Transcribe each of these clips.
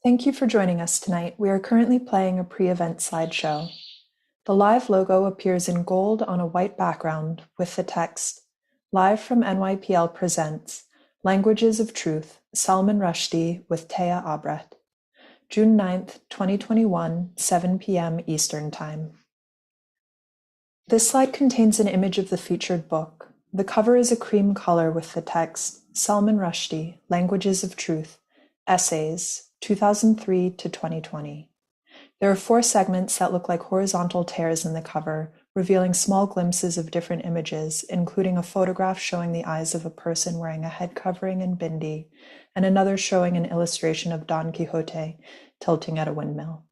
Thank you for joining us tonight. We are currently playing a pre-event slideshow. The live logo appears in gold on a white background with the text, "Live from NYPL presents Languages of Truth, Salman Rushdie with Téa Obreht, June 9th, 2021, 7 p.m. Eastern Time." This slide contains an image of the featured book. The cover is a cream color with the text, "Salman Rushdie, Languages of Truth, Essays, 2003 to 2020. There are 4 segments that look like horizontal tears in the cover, revealing small glimpses of different images, including a photograph showing the eyes of a person wearing a head covering and bindi, and another showing an illustration of Don Quixote tilting at a windmill.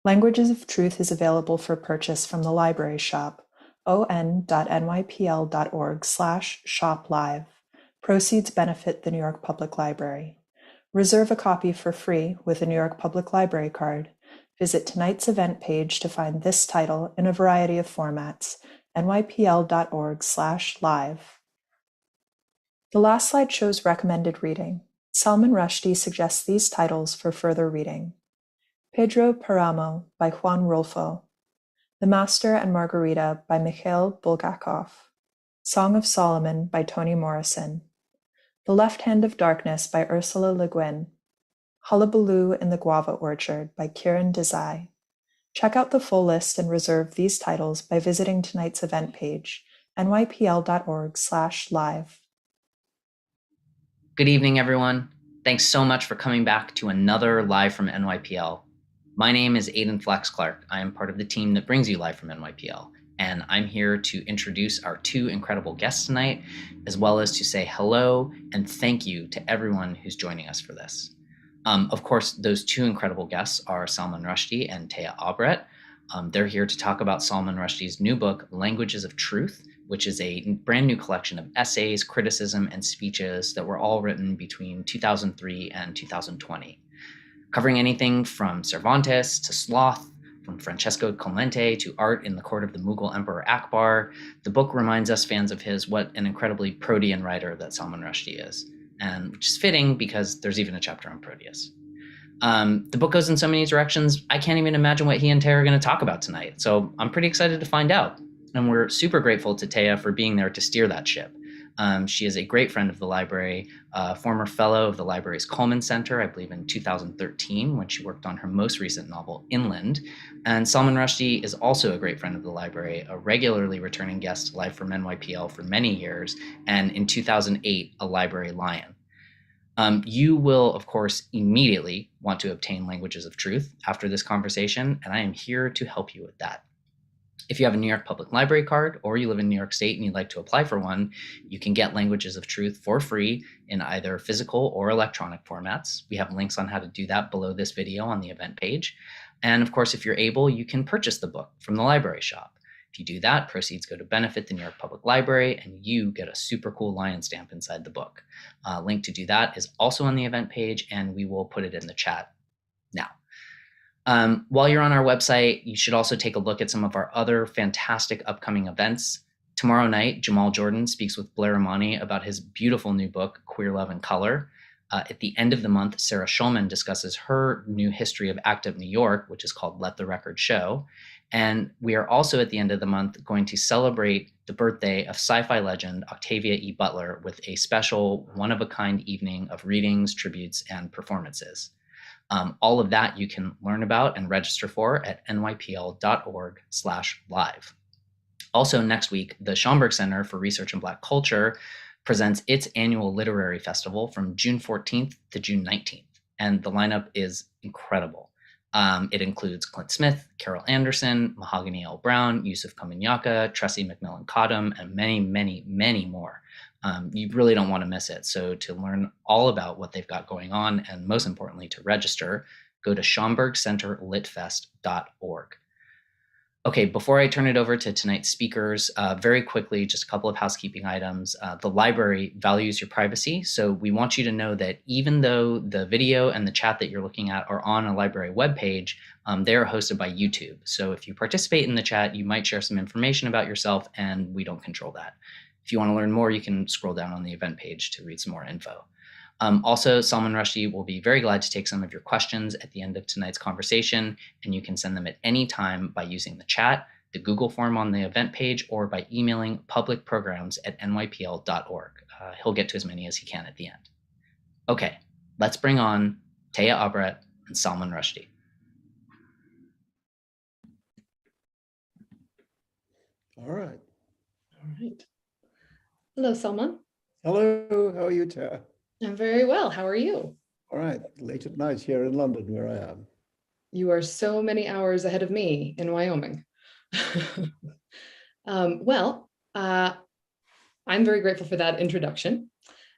Languages of Truth is available for purchase from the library shop, on.nypl.org/shop-live. Proceeds benefit the New York Public Library. Reserve a copy for free with a New York Public Library card. Visit tonight's event page to find this title in a variety of formats, nypl.org/live. The last slide shows recommended reading. Salman Rushdie suggests these titles for further reading: Pedro Paramo by Juan Rulfo, The Master and Margarita by Mikhail Bulgakov, Song of Solomon by Toni Morrison, The Left Hand of Darkness by Ursula Le Guin, Hullabaloo in the Guava Orchard by Kiran Desai. Check out the full list and reserve these titles by visiting tonight's event page, nypl.org/live. Good evening, everyone. Thanks so much for coming back to another Live from NYPL. My name is Aidan Flex Clark. I am part of the team that brings you Live from NYPL, and I'm here to introduce our 2 incredible guests tonight, as well as to say hello and thank you to everyone who's joining us for this. Of course, those 2 incredible guests are Salman Rushdie and Téa Obreht. They're here to talk about Salman Rushdie's new book, Languages of Truth, which is a brand new collection of essays, criticism, and speeches that were all written between 2003 and 2020. Covering anything from Cervantes to sloth, from Francesco Clemente to art in the court of the Mughal Emperor Akbar, the book reminds us fans of his what an incredibly Protean writer that Salman Rushdie is, and which is fitting because there's even a chapter on Proteus. The book goes in so many directions, I can't even imagine what he and Téa are going to talk about tonight, so I'm pretty excited to find out. And we're super grateful to Téa for being there to steer that ship. She is a great friend of the library, former fellow of the library's Coleman Center, I believe in 2013, when she worked on her most recent novel, Inland. And Salman Rushdie is also a great friend of the library, a regularly returning guest live from NYPL for many years, and in 2008, a library lion. You will, of course, immediately want to obtain Languages of Truth after this conversation, and I am here to help you with that. If you have a New York Public Library card or you live in New York State and you'd like to apply for one, you can get Languages of Truth for free in either physical or electronic formats. We have links on how to do that below this video on the event page. And of course, if you're able, you can purchase the book from the library shop. If you do that, proceeds go to benefit the New York Public Library and you get a super cool lion stamp inside the book. Link to do that is also on the event page and we will put it in the chat now. While you're on our website, you should also take a look at some of our other fantastic upcoming events. Tomorrow night, Jamal Jordan speaks with Blair Imani about his beautiful new book, Queer Love and Color. At the end of the month, Sarah Schulman discusses her new history of ACT UP New York, which is called Let the Record Show. And we are also at the end of the month going to celebrate the birthday of sci-fi legend Octavia E. Butler with a special one-of-a-kind evening of readings, tributes, and performances. All of that you can learn about and register for at nypl.org/live. Also next week, the Schomburg Center for Research in Black Culture presents its annual literary festival from June 14th to June 19th. And the lineup is incredible. It includes Clint Smith, Carol Anderson, Mahogany L. Brown, Yusuf Kaminyaka, Tressie McMillan Cottom, and many, many, many more. You really don't want to miss it. So to learn all about what they've got going on, and most importantly, to register, go to schomburgcenterlitfest.org. Okay, before I turn it over to tonight's speakers, very quickly, just a couple of housekeeping items. The library values your privacy, so we want you to know that even though the video and the chat that you're looking at are on a library webpage, they are hosted by YouTube. So if you participate in the chat, you might share some information about yourself, and we don't control that. If you want to learn more, you can scroll down on the event page to read some more info. Also, Salman Rushdie will be very glad to take some of your questions at the end of tonight's conversation, and you can send them at any time by using the chat, the Google form on the event page, or by emailing publicprograms@nypl.org. He'll get to as many as he can at the end. Okay, let's bring on Téa Obreht and Salman Rushdie. All right. All right. Hello, Salman. Hello, how are you, Téa? I'm very well. How are you? All right, late at night here in London, where I am. You are so many hours ahead of me in Wyoming. I'm very grateful for that introduction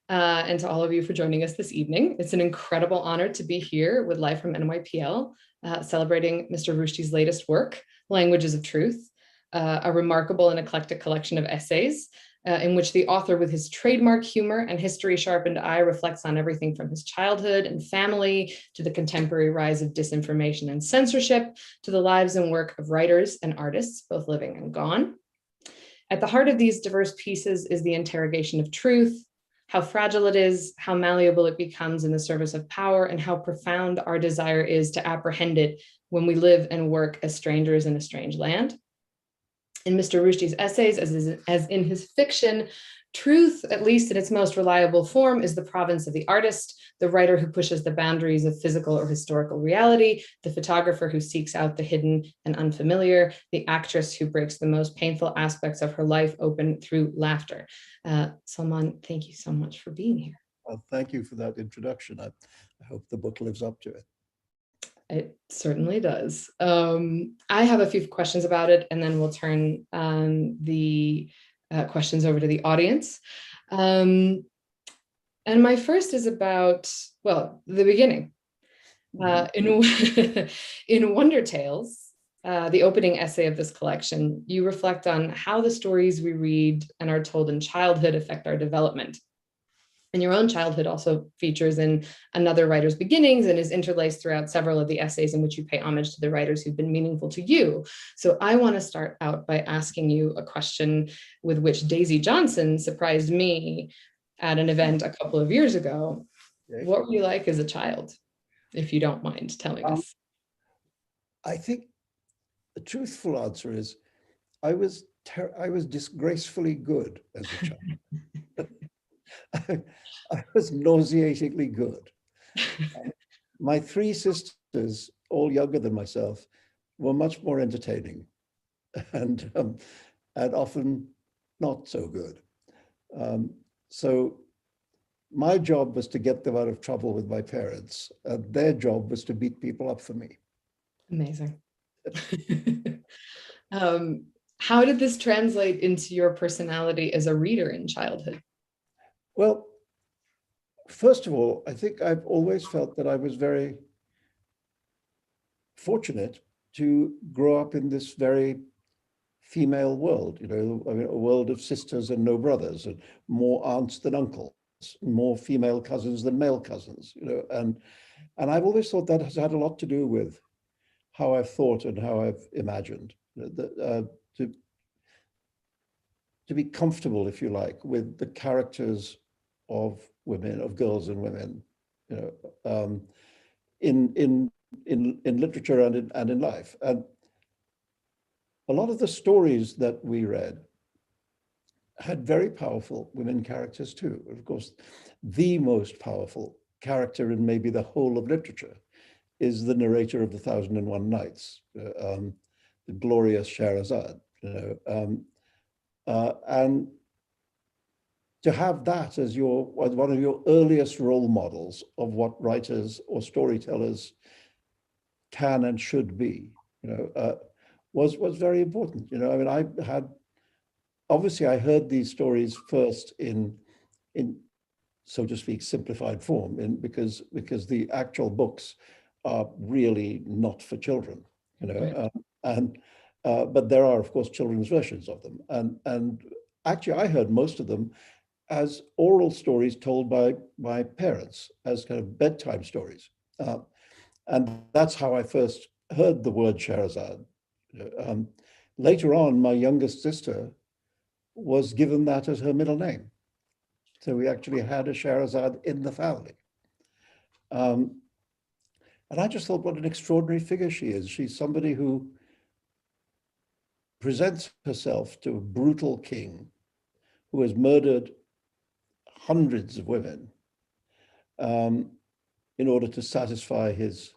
and to all of you for joining us this evening. It's an incredible honor to be here with Live from NYPL, celebrating Mr. Rushdie's latest work, Languages of Truth, a remarkable and eclectic collection of essays in which the author, with his trademark humor and history-sharpened eye, reflects on everything from his childhood and family to the contemporary rise of disinformation and censorship to the lives and work of writers and artists, both living and gone. At the heart of these diverse pieces is the interrogation of truth, how fragile it is, how malleable it becomes in the service of power, and how profound our desire is to apprehend it when we live and work as strangers in a strange land. In Mr. Rushdie's essays, as in his fiction, truth, at least in its most reliable form, is the province of the artist, the writer who pushes the boundaries of physical or historical reality, the photographer who seeks out the hidden and unfamiliar, the actress who breaks the most painful aspects of her life open through laughter. Salman, thank you so much for being here. Well, thank you for that introduction. I hope the book lives up to it. It certainly does. I have a few questions about it, and then we'll turn the questions over to the audience. And my first is about, well, the beginning. In Wonder Tales, the opening essay of this collection, you reflect on how the stories we read and are told in childhood affect our development. And your own childhood also features in another writer's beginnings and is interlaced throughout several of the essays in which you pay homage to the writers who've been meaningful to you. So I want to start out by asking you a question with which Daisy Johnson surprised me at an event a couple of years ago. Okay. What were you like as a child, if you don't mind telling us? I think the truthful answer is I was disgracefully good as a child. I was nauseatingly good. My three sisters, all younger than myself, were much more entertaining and often not so good. So my job was to get them out of trouble with my parents. Their job was to beat people up for me. Amazing. How did this translate into your personality as a reader in childhood? Well, first of all, I think I've always felt that I was very fortunate to grow up in this very female world, I mean, a world of sisters and no brothers, and more aunts than uncles, more female cousins than male cousins, and I've always thought that has had a lot to do with how I've thought and how I've imagined, to be comfortable, if you like, with the characters of women, of girls and women, in literature and in life. And a lot of the stories that we read had very powerful women characters too. Of course, the most powerful character in maybe the whole of literature is the narrator of the 1001 Nights, the glorious Scheherazade, and to have that as one of your earliest role models of what writers or storytellers can and should be, was very important. I mean, obviously I heard these stories first in so to speak simplified form, because the actual books are really not for children, Right. But there are, of course, children's versions of them, and actually I heard most of them as oral stories told by my parents, as kind of bedtime stories. And that's how I first heard the word Scheherazade. Later on, my youngest sister was given that as her middle name. So we actually had a Scheherazade in the family. And I just thought, what an extraordinary figure she is. She's somebody who presents herself to a brutal king who has murdered hundreds of women in order to satisfy his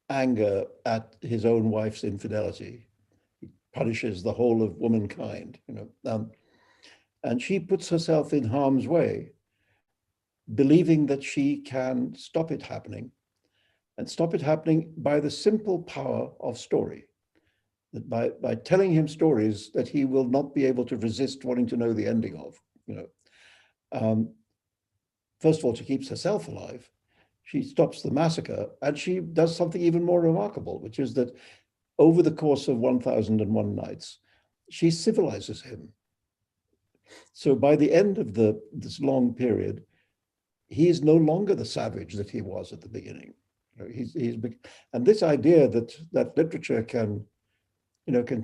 anger at his own wife's infidelity. He punishes the whole of womankind, and she puts herself in harm's way, believing that she can stop it happening, and stop it happening by the simple power of story. That by telling him stories that he will not be able to resist wanting to know the ending of. First of all, she keeps herself alive. She stops the massacre, and she does something even more remarkable, which is that over the course of 1001 Nights, she civilizes him. So by the end of this long period, he is no longer the savage that he was at the beginning. And this idea that literature can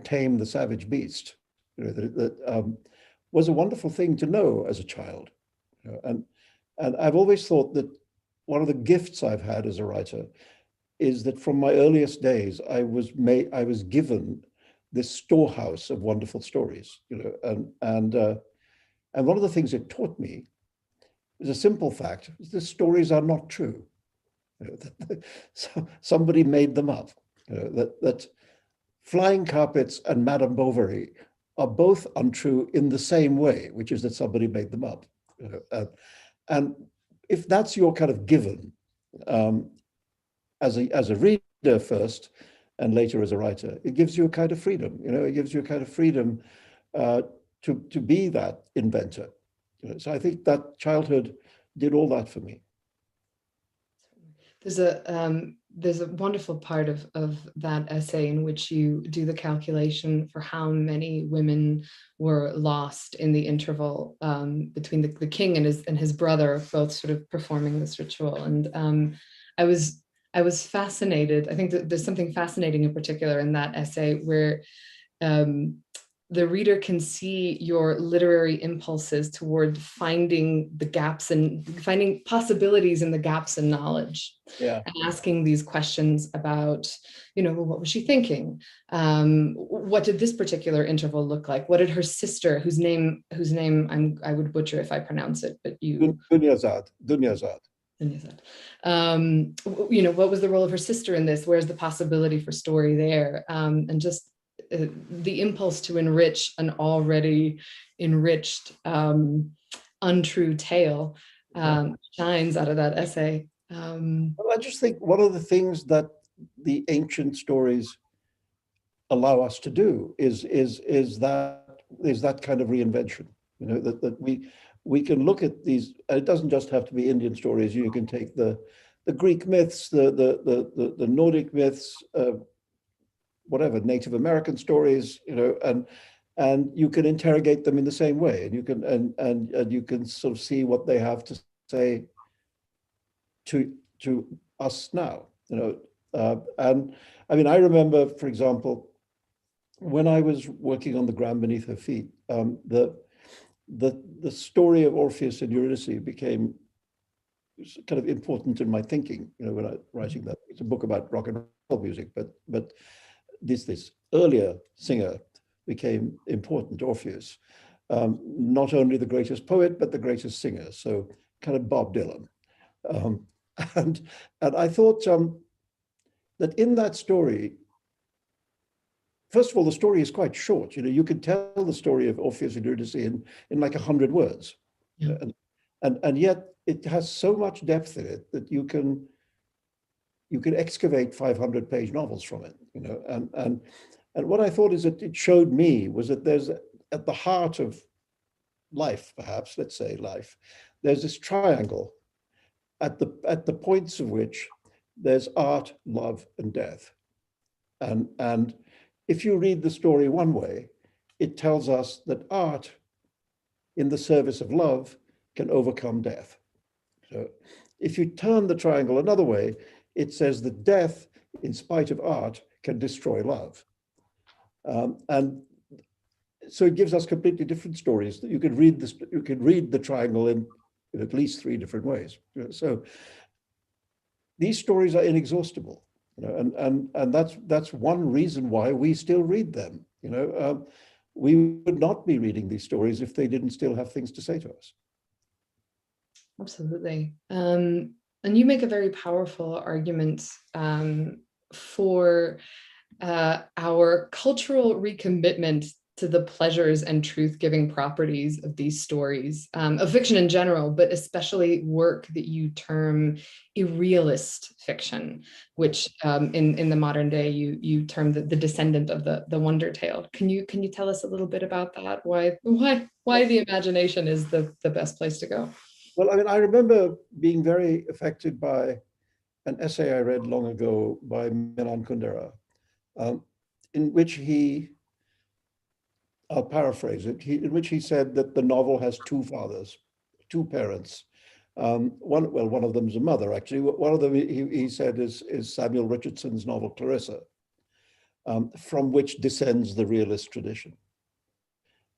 tame the savage beast, was a wonderful thing to know as a child. And I've always thought that one of the gifts I've had as a writer is that from my earliest days, I was given this storehouse of wonderful stories, and one of the things it taught me is a simple fact: the stories are not true. So somebody made them up. That Flying Carpets and Madame Bovary are both untrue in the same way, which is that somebody made them up. And if that's your kind of given, as a reader first, and later as a writer, it gives you a kind of freedom. It gives you a kind of freedom to be that inventor. So I think that childhood did all that for me. There's a wonderful part of that essay in which you do the calculation for how many women were lost in the interval between the king and his brother, both sort of performing this ritual. And I was fascinated. I think that there's something fascinating in particular in that essay where the reader can see your literary impulses toward finding the gaps and finding possibilities in the gaps in knowledge. Yeah. And asking these questions about, what was she thinking? What did this particular interval look like? What did her sister, whose name I would butcher if I pronounce it, but you. Dunyazad. What was the role of her sister in this? Where's the possibility for story there? And just the impulse to enrich an already enriched, untrue tale shines out of that essay. Well, I just think one of the things that the ancient stories allow us to do is that kind of reinvention. That we can look at these. It doesn't just have to be Indian stories. You can take the Greek myths, the Nordic myths, whatever, Native American stories, and you can interrogate them in the same way, and you can sort of see what they have to say to us now, and I mean, I remember, for example, when I was working on The Ground Beneath Her Feet, the story of Orpheus and Eurydice became kind of important in my thinking, when I was writing that. It's a book about rock and roll music, but this earlier singer became important, Orpheus, not only the greatest poet, but the greatest singer. So kind of Bob Dylan. And I thought that in that story, first of all, the story is quite short. You can tell the story of Orpheus and Eurydice in like 100 words. Yeah. And yet it has so much depth in it that you can excavate 500-page novels from it, and what I thought is that it showed me was that there's, at the heart of life, perhaps, let's say life, there's this triangle at the points of which there's art, love, and death. And if you read the story one way, it tells us that art in the service of love can overcome death. So if you turn the triangle another way, it says that death, in spite of art, can destroy love. And so it gives us completely different stories. You could read the triangle in in at least 3 different ways. So these stories are inexhaustible, and that's one reason why we still read them. We would not be reading these stories if they didn't still have things to say to us. Absolutely. And you make a very powerful argument for our cultural recommitment to the pleasures and truth-giving properties of these stories, of fiction in general, but especially work that you term irrealist fiction, which in the modern day you term the descendant of the wonder tale. Can you tell us a little bit about that? Why the imagination is the best place to go? Well, I mean, I remember being very affected by an essay I read long ago by Milan Kundera, in which I'll paraphrase it, in which he said that the novel has 2 fathers, 2 parents. One of them is a mother, actually. One of them, he said, is Samuel Richardson's novel Clarissa, from which descends the realist tradition.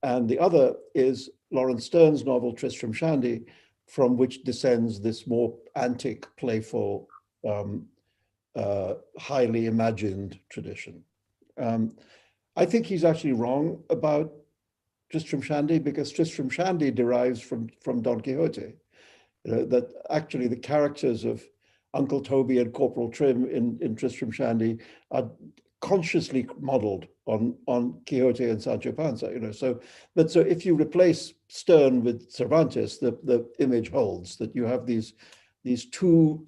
And the other is Lawrence Stern's novel Tristram Shandy, from which descends this more antic, playful, highly imagined tradition. I think he's actually wrong about Tristram Shandy, because Tristram Shandy derives from Don Quixote. That actually the characters of Uncle Toby and Corporal Trim in Tristram Shandy are consciously modeled on Quixote and Sancho Panza. So if you replace Stern with Cervantes, the image holds that you have these 2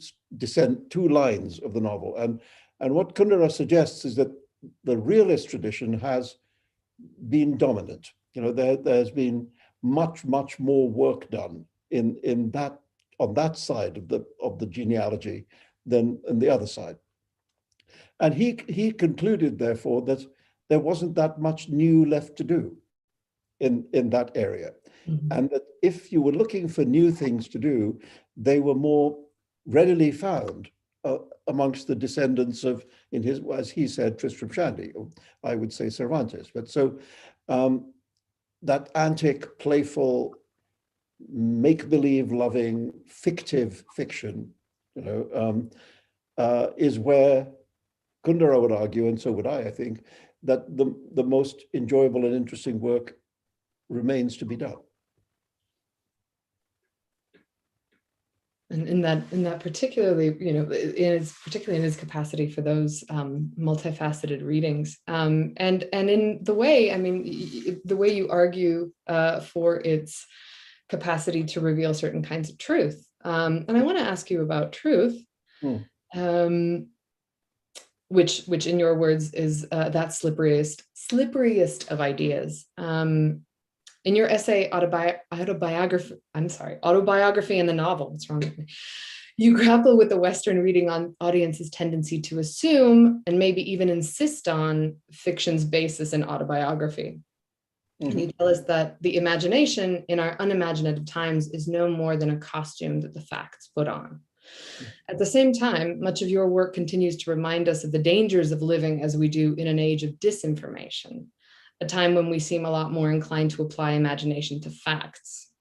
lines of the novel. And what Kundera suggests is that the realist tradition has been dominant. There's been much more work done in that, on that side of the genealogy than on the other side. And he concluded, therefore, that there wasn't that much new left to do in that area. Mm-hmm. And that if you were looking for new things to do, they were more readily found amongst the descendants of, in his, as he said, Tristram Shandy, or I would say Cervantes. But so that antic, playful, make-believe loving, fictive fiction, is where Kundera would argue, and so would I think, that the most enjoyable and interesting work remains to be done. And in that particularly, particularly in his capacity for those multifaceted readings, and in the way, the way you argue for its capacity to reveal certain kinds of truth. And I want to ask you about truth, which in your words is that slipperiest of ideas. In your essay, Autobiography and the Novel, what's wrong with me? You grapple with the Western reading on audience's tendency to assume and maybe even insist on fiction's basis in autobiography. Mm-hmm. And you tell us that the imagination in our unimaginative times is no more than a costume that the facts put on. At the same time, much of your work continues to remind us of the dangers of living as we do in an age of disinformation, a time when we seem a lot more inclined to apply imagination to facts.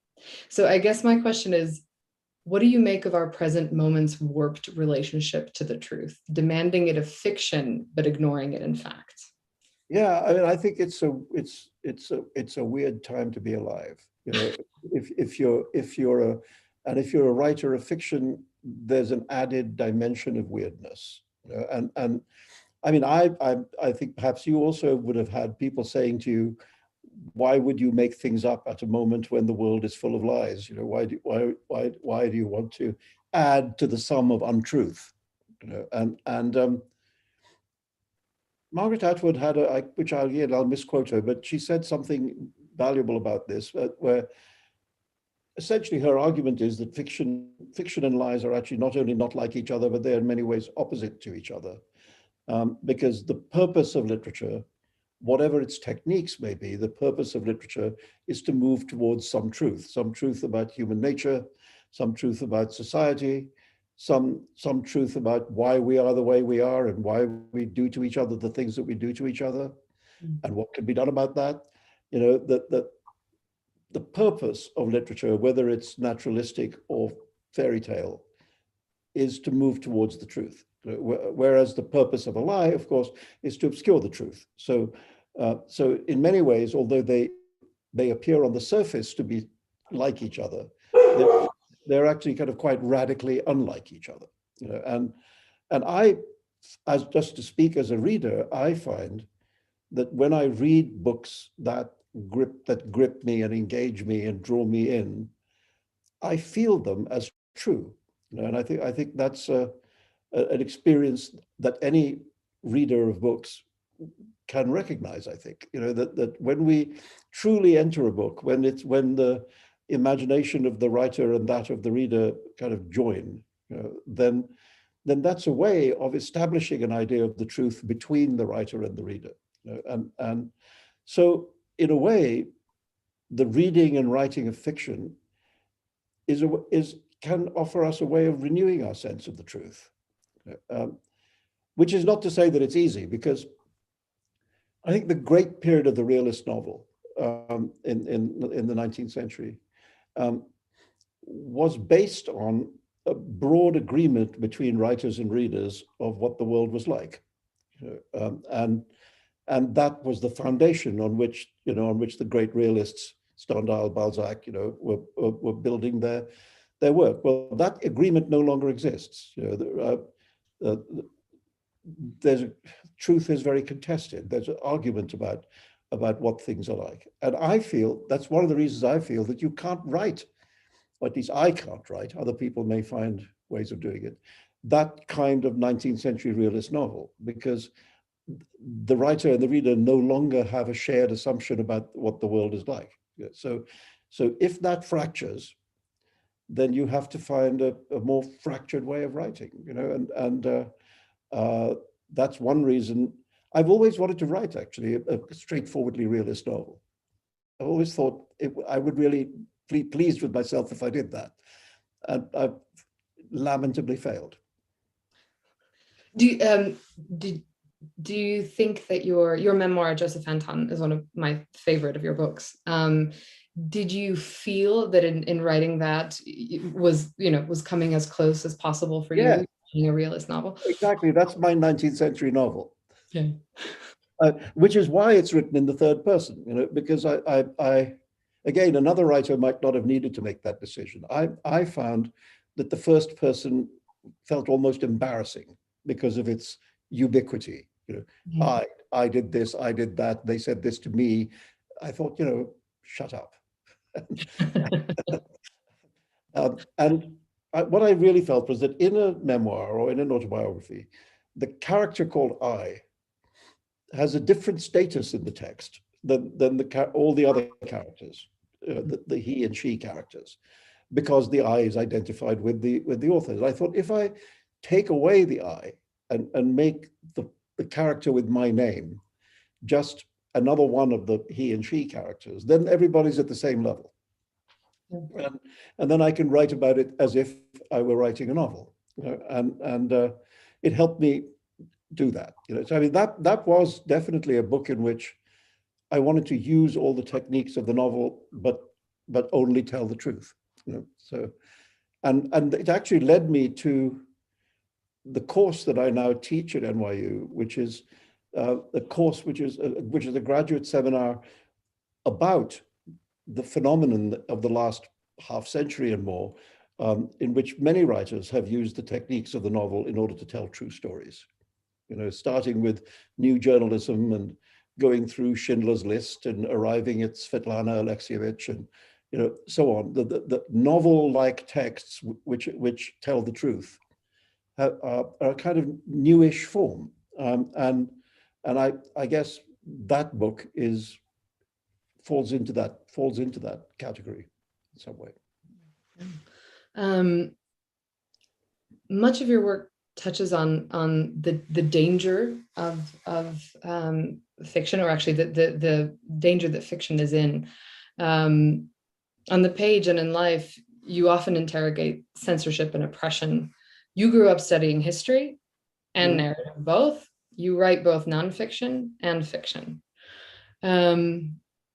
So I guess my question is, what do you make of our present moment's warped relationship to the truth, demanding it of fiction, but ignoring it in fact? Yeah, I think it's a weird time to be alive. If you're a writer of fiction, there's an added dimension of weirdness. And I think perhaps you also would have had people saying to you, why would you make things up at a moment when the world is full of lies? Why do you want to add to the sum of untruth? Margaret Atwood had which I'll misquote her, but she said something valuable about this, where essentially her argument is that fiction and lies are actually not only not like each other, but they're in many ways opposite to each other. Because the purpose of literature, whatever its techniques may be, the purpose of literature is to move towards some truth about human nature, some truth about society, some truth about why we are the way we are and why we do to each other the things that we do to each other, and what can be done about that. The the purpose of literature, whether it's naturalistic or fairy tale, is to move towards the truth. Whereas the purpose of a lie, of course, is to obscure the truth. So in many ways, although they appear on the surface to be like each other, they're actually kind of quite radically unlike each other. And I, as just to speak as a reader, I find that when I read books that grip me and engage me and draw me in, I feel them as true. And I think that's an experience that any reader of books can recognize. I think that when we truly enter a book, when the imagination of the writer and that of the reader kind of join, then that's a way of establishing an idea of the truth between the writer and the reader. And so in a way, the reading and writing of fiction can offer us a way of renewing our sense of the truth, which is not to say that it's easy, because I think the great period of the realist novel in the 19th century was based on a broad agreement between writers and readers of what the world was like, and that was the foundation on which the great realists, Stendhal, Balzac, were building their work. Well, that agreement no longer exists. Truth is very contested. There's an argument about what things are like, and I feel that's one of the reasons I feel that you can't write, or at least I can't write. Other people may find ways of doing it. That kind of 19th century realist novel, because the writer and the reader no longer have a shared assumption about what the world is like. So if that fractures, then you have to find a more fractured way of writing, and that's one reason I've always wanted to write, actually, a straightforwardly realist novel. I've always thought I would really be pleased with myself if I did that, and I've lamentably failed. Do you think that your memoir, Joseph Anton, is one of my favorite of your books? Did you feel that in writing that was coming as close as possible for you, being a realist novel? Exactly, that's my 19th century novel. Yeah. Which is why it's written in the third person, because I again, another writer might not have needed to make that decision. I found that the first person felt almost embarrassing because of its ubiquity. Mm-hmm. I did this, I did that, they said this to me. I thought, shut up. What I really felt was that in a memoir or in an autobiography, the character called I has a different status in the text than all the other characters, the he and she characters, because the I is identified with the authors. I thought, if I take away the I and make the character with my name just another one of the he and she characters, then everybody's at the same level. And then I can write about it as if I were writing a novel, and it helped me do that. So I mean, that was definitely a book in which I wanted to use all the techniques of the novel, but only tell the truth. So and it actually led me to the course that I now teach at NYU, which is a course which is a graduate seminar about the phenomenon of the last half century and more, in which many writers have used the techniques of the novel in order to tell true stories. Starting with new journalism and going through Schindler's List and arriving at Svetlana Alexievich and so on. The novel-like texts which tell the truth are a kind of newish form, and I guess that book falls into that category in some way. Much of your work touches on the danger of fiction, or actually the danger that fiction is in. On the page and in life, you often interrogate censorship and oppression. You grew up studying history and narrative, both. You write both nonfiction and fiction.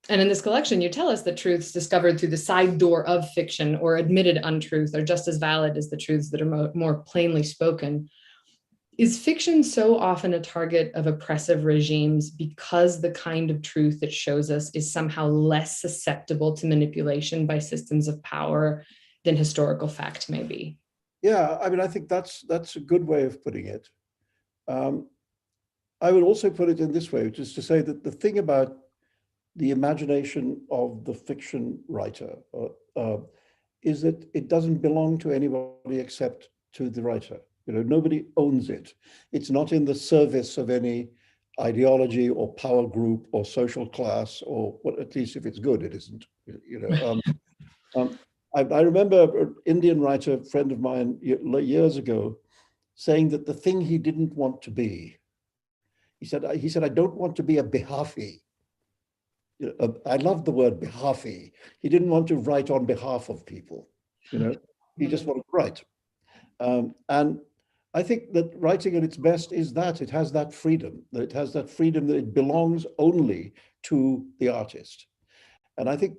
And in this collection, you tell us that truths discovered through the side door of fiction or admitted untruth are just as valid as the truths that are more plainly spoken. Is fiction so often a target of oppressive regimes because the kind of truth it shows us is somehow less susceptible to manipulation by systems of power than historical fact may be? Yeah, I mean, I think that's a good way of putting it. I would also put it in this way, which is to say that the thing about the imagination of the fiction writer is that it doesn't belong to anybody except to the writer. You know, nobody owns it. It's not in the service of any ideology or power group or social class, or what, at least if it's good, it isn't. You know, I remember an Indian writer, a friend of mine years ago, saying that the thing he didn't want to be, he said, I don't want to be a behalfy. I love the word behalfy. He didn't want to write on behalf of people, you know, he just wanted to write. And I think that writing at its best is that it has that freedom, that it belongs only to the artist. And I think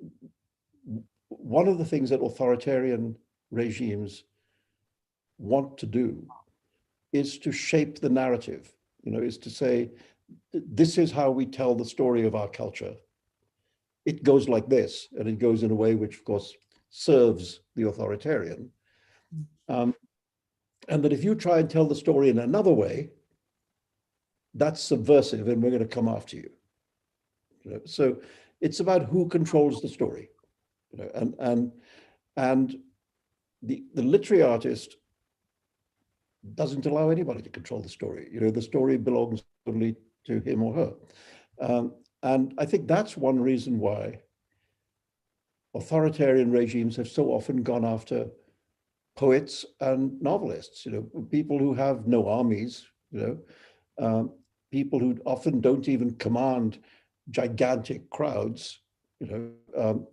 one of the things that authoritarian regimes want to do is to shape the narrative, you know, is to say, this is how we tell the story of our culture. It goes like this, and it goes in a way which, of course, serves the authoritarian. And that if you try and tell the story in another way, that's subversive, and we're going to come after you. You know? So it's about who controls the story. You know, and the literary artist doesn't allow anybody to control the story. You know, the story belongs only to him or her. And I think that's one reason why authoritarian regimes have so often gone after poets and novelists, you know, people who have no armies, you know, people who often don't even command gigantic crowds, you know,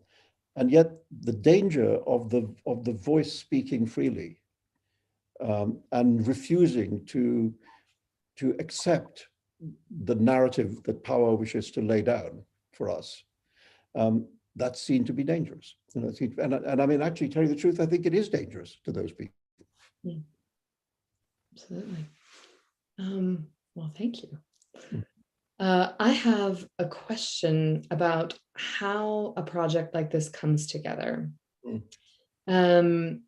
and yet the danger of the voice speaking freely and refusing to accept the narrative that power wishes to lay down for us, that's seen to be dangerous. You know, and I mean, actually, tell you the truth, I think it is dangerous to those people. Yeah, absolutely. Well, thank you. I have a question about how a project like this comes together. I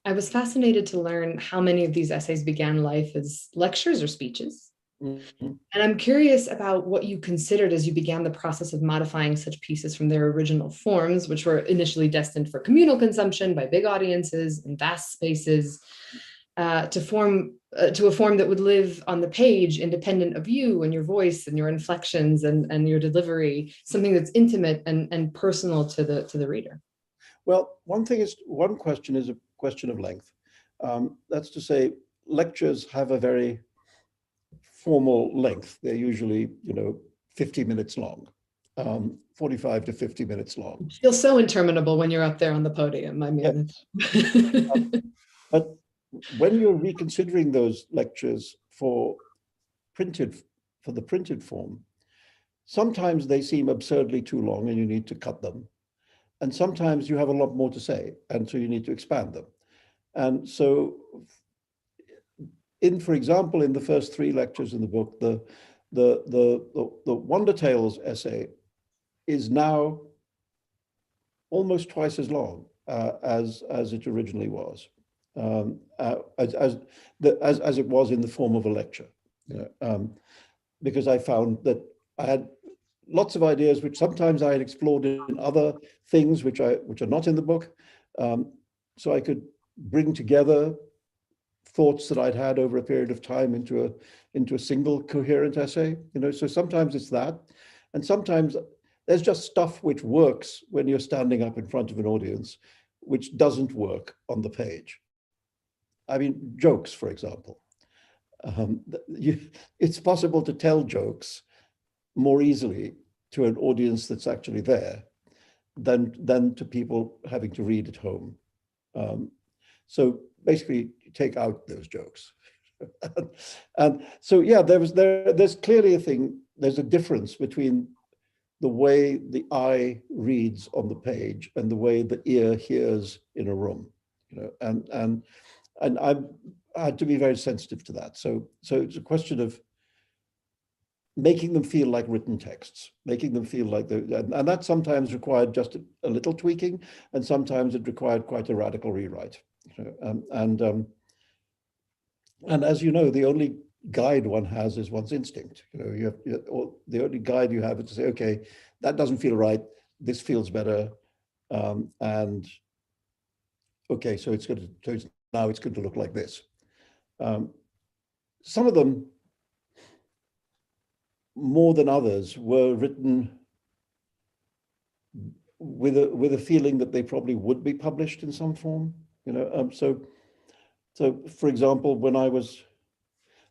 was fascinated to learn how many of these essays began life as lectures or speeches. And I'm curious about what you considered as you began the process of modifying such pieces from their original forms, which were initially destined for communal consumption by big audiences and vast spaces, to a form that would live on the page, independent of you and your voice and your inflections and your delivery, something that's intimate and personal to the reader. Well, one question is a question of length. That's to say, lectures have a very formal length. They're usually, you know, 50 minutes long, 45 to 50 minutes long. It feels so interminable when you're up there on the podium. I mean, yes. But when you're reconsidering those lectures for the printed form, sometimes they seem absurdly too long and you need to cut them. And sometimes you have a lot more to say, and so you need to expand them. And so, for example, in the first 3 lectures in the book, the Wonder Tales essay is now almost twice as long as it originally was, as it was in the form of a lecture. Because I found that I had lots of ideas which sometimes I had explored in other things which are not in the book, so I could bring together thoughts that I'd had over a period of time into a single coherent essay. You know, so sometimes it's that, and sometimes there's just stuff which works when you're standing up in front of an audience, which doesn't work on the page. I mean, jokes, for example. It's possible to tell jokes more easily to an audience that's actually there than to people having to read at home. So basically, take out those jokes. And so, yeah, there's clearly there's a difference between the way the eye reads on the page and the way the ear hears in a room, and I had to be very sensitive to that. So it's a question of making them feel like written texts, making them feel like and that sometimes required just a little tweaking, and sometimes it required quite a radical rewrite. And as you know, the only guide one has is one's instinct. Or the only guide you have is to say, okay, that doesn't feel right. This feels better, and okay, so now it's going to look like this. Some of them, more than others, were written with a feeling that they probably would be published in some form. So for example, when I was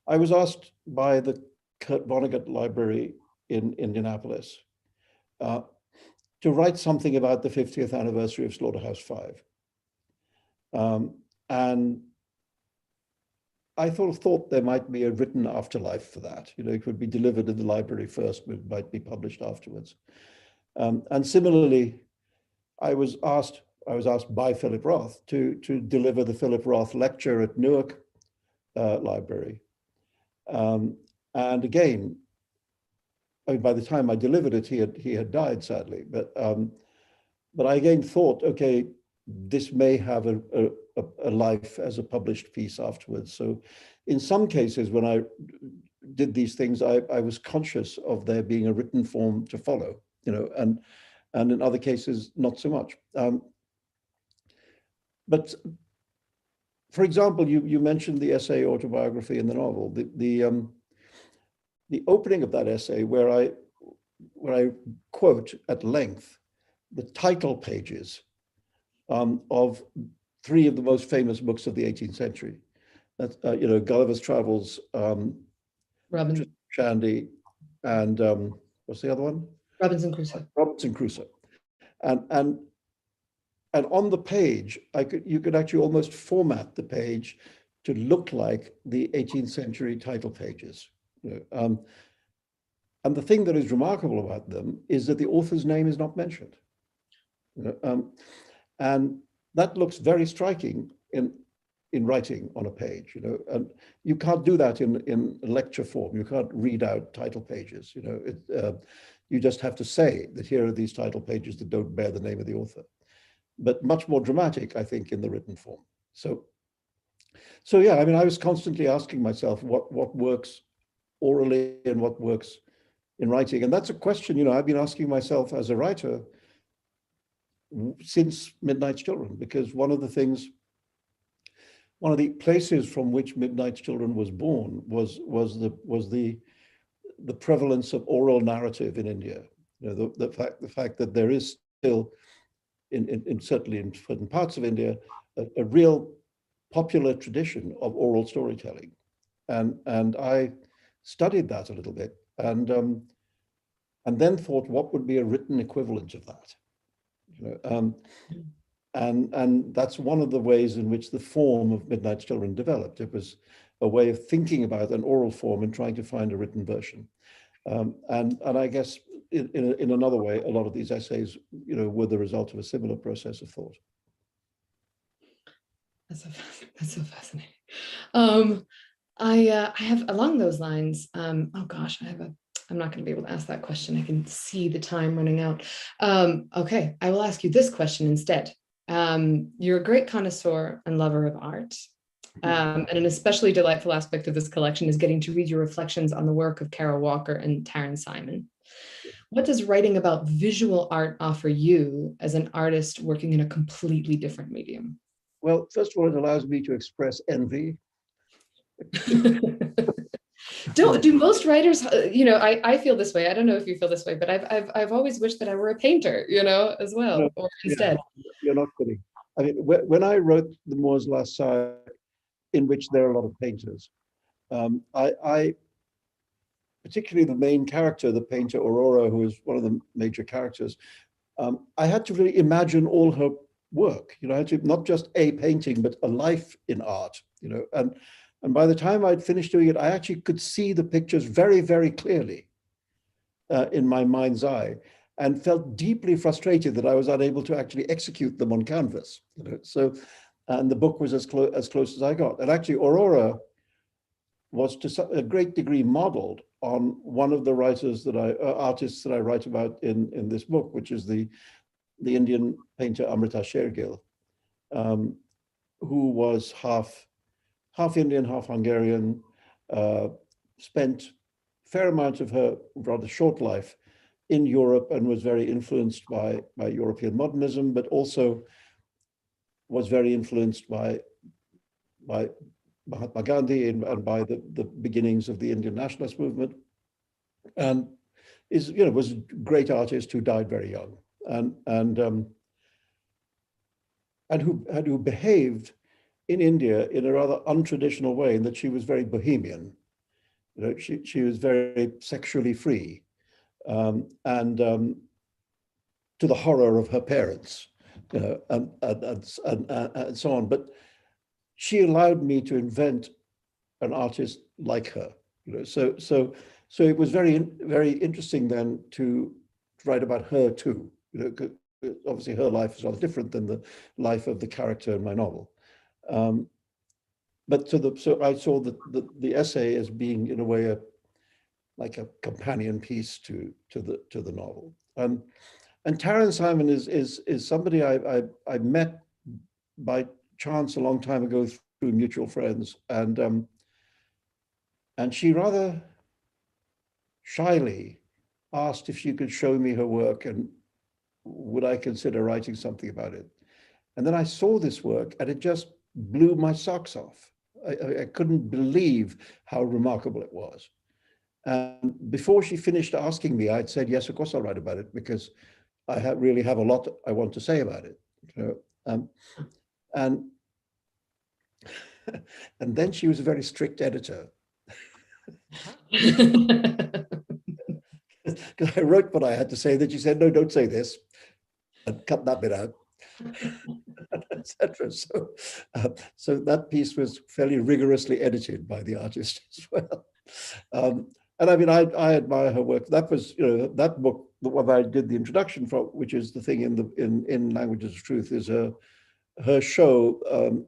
asked by the Kurt Vonnegut Library in Indianapolis to write something about the 50th anniversary of Slaughterhouse-Five. And I thought there might be a written afterlife for that. It would be delivered in the library first, but it might be published afterwards. And similarly, I was asked by Philip Roth to deliver the Philip Roth lecture at Newark Library. And again, I mean, by the time I delivered it, he had died, sadly. But I again thought, okay, this may have a life as a published piece afterwards. So in some cases, when I did these things, I was conscious of there being a written form to follow, and in other cases, not so much. But for example, you mentioned the essay autobiography in the novel. The opening of that essay, where I quote at length the title pages of three of the most famous books of the 18th century. That's Gulliver's Travels, Robinson, Shandy, and what's the other one? Robinson Crusoe. Robinson Crusoe, and on the page, you could actually almost format the page to look like the 18th century title pages. And the thing that is remarkable about them is that the author's name is not mentioned. And that looks very striking in writing on a page, and you can't do that in lecture form. You can't read out title pages, you just have to say that here are these title pages that don't bear the name of the author. But much more dramatic, I think, in the written form. So yeah, I mean, I was constantly asking myself what works orally and what works in writing. And that's a question, I've been asking myself as a writer since Midnight's Children, because one of the places from which Midnight's Children was born was the prevalence of oral narrative in India. The fact that there is still, certainly in certain parts of India, a real popular tradition of oral storytelling, and I studied that a little bit, and then thought, what would be a written equivalent of that? And that's one of the ways in which the form of Midnight's Children developed. It was a way of thinking about an oral form and trying to find a written version. And I guess in another way, a lot of these essays, were the result of a similar process of thought. That's so fascinating. I have, along those lines, oh gosh, I'm not going to be able to ask that question. I can see the time running out. Okay, I will ask you this question instead. You're a great connoisseur and lover of art. And an especially delightful aspect of this collection is getting to read your reflections on the work of Kara Walker and Taryn Simon. What does writing about visual art offer you as an artist working in a completely different medium? Well, first of all, it allows me to express envy. Do most writers, I feel this way. I don't know if you feel this way, but I've always wished that I were a painter, as well, no, or instead. Yeah, you're not kidding. I mean, when I wrote The Moor's Last Sigh, in which there are a lot of painters, I particularly the main character, the painter Aurora, who is one of the major characters, I had to really imagine all her work. I had to, not just a painting, but a life in art. And by the time I'd finished doing it, I actually could see the pictures very, very clearly in my mind's eye. and felt deeply frustrated that I was unable to actually execute them on canvas. So, and the book was as close as I got. And actually, Aurora was to a great degree modeled on one of the writers that artists that I write about in this book, which is the Indian painter Amrita Shergill, who was half Indian, half Hungarian, spent a fair amount of her rather short life in Europe and was very influenced by European modernism, but also was very influenced by Mahatma Gandhi and by the beginnings of the Indian nationalist movement, and was a great artist who died very young, and who behaved in India in a rather untraditional way, in that she was very bohemian. She was very sexually free, and to the horror of her parents, and so on. But she allowed me to invent an artist like her. So it was very interesting then to write about her too. Obviously her life is rather different than the life of the character in my novel. But so I saw the essay as being, in a way, like a companion piece to the novel. And Taryn Simon is somebody I met by chance a long time ago through mutual friends, and she rather shyly asked if she could show me her work and would I consider writing something about it. And then I saw this work and it just blew my socks off. I couldn't believe how remarkable it was. And before she finished asking me, I'd said, yes, of course I'll write about it, because I really have a lot I want to say about it. And then she was a very strict editor. Because I wrote what I had to say, that she said, no, don't say this, and cut that bit out, etc. So that piece was fairly rigorously edited by the artist as well. And I mean, I admire her work. That was, that book, the one I did the introduction from, which is the thing in Languages of Truth, is her show,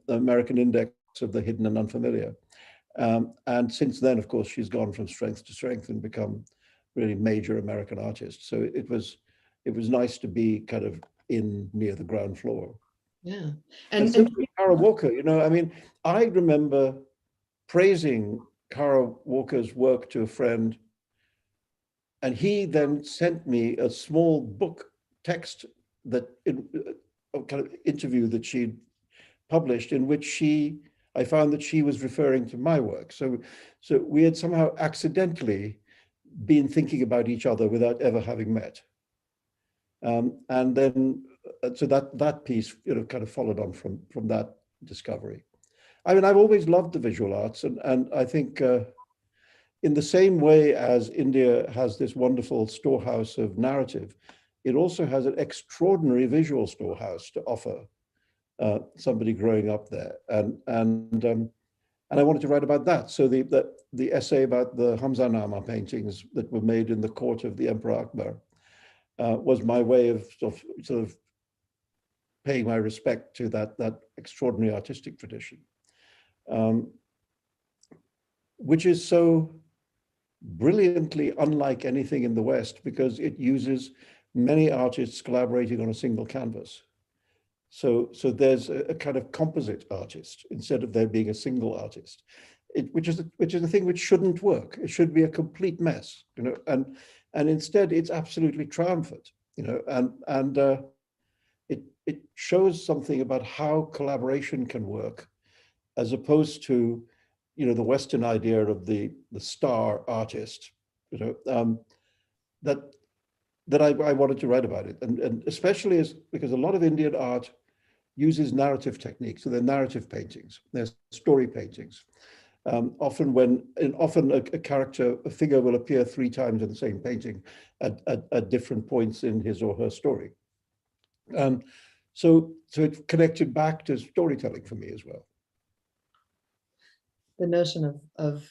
the American Index of the Hidden and Unfamiliar. And since then, of course, she's gone from strength to strength and become really major American artist. So it was nice to be kind of near the ground floor. Yeah. And simply Kara Walker, I mean, I remember praising Kara Walker's work to a friend, and he then sent me a small book text that a kind of interview that she'd published, in which I found that she was referring to my work. So we had somehow accidentally been thinking about each other without ever having met. And then, so that piece, kind of followed on from that discovery. I mean, I've always loved the visual arts, and I think in the same way as India has this wonderful storehouse of narrative, it also has an extraordinary visual storehouse to offer somebody growing up there. And I wanted to write about that. So the essay about the Hamzanama paintings that were made in the court of the Emperor Akbar was my way of sort of paying my respect to that extraordinary artistic tradition, which is so brilliantly unlike anything in the West, because it uses many artists collaborating on a single canvas. So there's a kind of composite artist instead of there being a single artist, which is a thing which shouldn't work. It should be a complete mess, and instead it's absolutely triumphant, and it shows something about how collaboration can work, as opposed to, the Western idea of the star artist, that I wanted to write about it, and especially because a lot of Indian art uses narrative techniques. So they're narrative paintings, they're story paintings. Often a character, a figure will appear 3 times in the same painting at different points in his or her story. So it connected back to storytelling for me as well. The notion of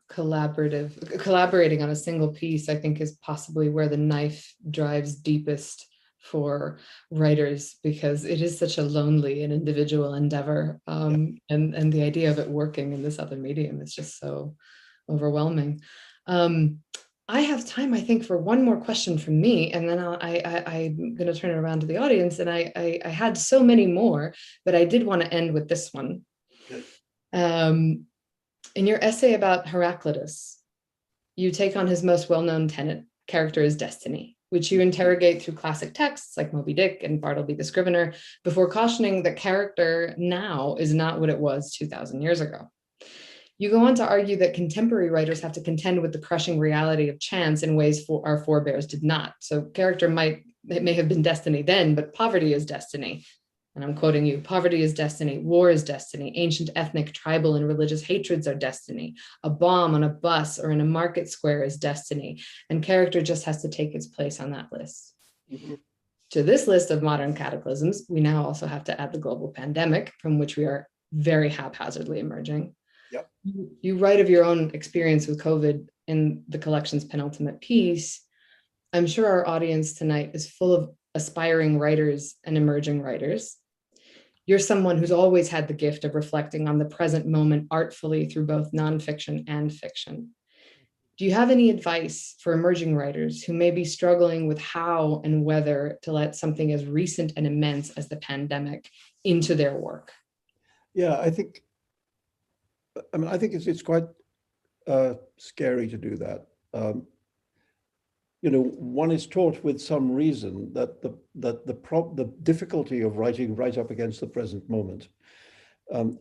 collaborating on a single piece, I think, is possibly where the knife drives deepest for writers, because it is such a lonely and individual endeavor. And the idea of it working in this other medium is just so overwhelming. I have time, I think, for one more question from me, and then I'm going to turn it around to the audience. And I had so many more, but I did want to end with this one. In your essay about Heraclitus, you take on his most well-known tenet, character is destiny, which you interrogate through classic texts like Moby Dick and Bartleby the Scrivener, before cautioning that character now is not what it was 2,000 years ago. You go on to argue that contemporary writers have to contend with the crushing reality of chance in ways our forebears did not. So character may have been destiny then, but poverty is destiny. And I'm quoting you, poverty is destiny, war is destiny, ancient ethnic, tribal, and religious hatreds are destiny. A bomb on a bus or in a market square is destiny, and character just has to take its place on that list. To this list of modern cataclysms, we now also have to add the global pandemic, from which we are very haphazardly emerging. Yep. You write of your own experience with COVID in the collection's penultimate piece. I'm sure our audience tonight is full of aspiring writers and emerging writers. You're someone who's always had the gift of reflecting on the present moment artfully through both nonfiction and fiction. Do you have any advice for emerging writers who may be struggling with how and whether to let something as recent and immense as the pandemic into their work? Yeah, I think it's quite scary to do that. One is taught with some reason that the difficulty of writing right up against the present moment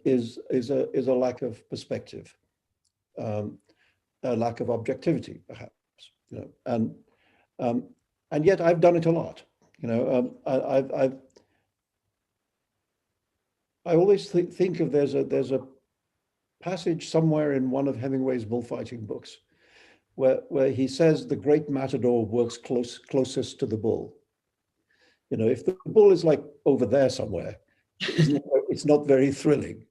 is a lack of perspective, a lack of objectivity, perhaps. And yet I've done it a lot. I always think of there's a passage somewhere in one of Hemingway's bullfighting books where he says the great matador works closest to the bull. If the bull is like over there somewhere, it's not very thrilling.